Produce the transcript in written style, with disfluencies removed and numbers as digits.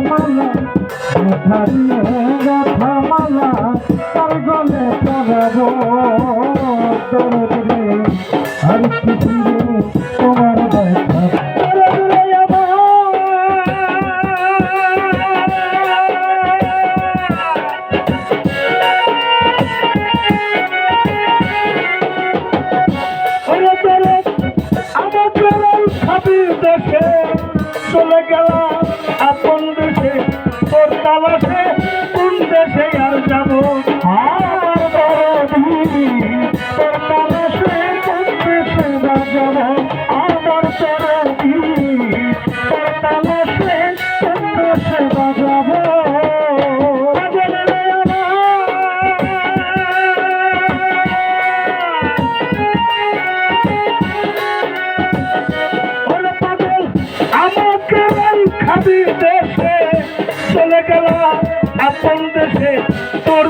মালা ধারিয়ে রাখা মালা তার গলে পরাবো দরদরে আর কি ফিরে তোমার দেখা দেশে চলে গেলাম আপন দেশে তোর তালাশে কোন দেশে আর যাবো আমার দরদি তোর তালাশে কোন দেশে আর যাবো আমার দরদি তোর তালাশে কোন দেশে আর যাবো খাবি দেশে চলে গেলাম আপন দেশে তোর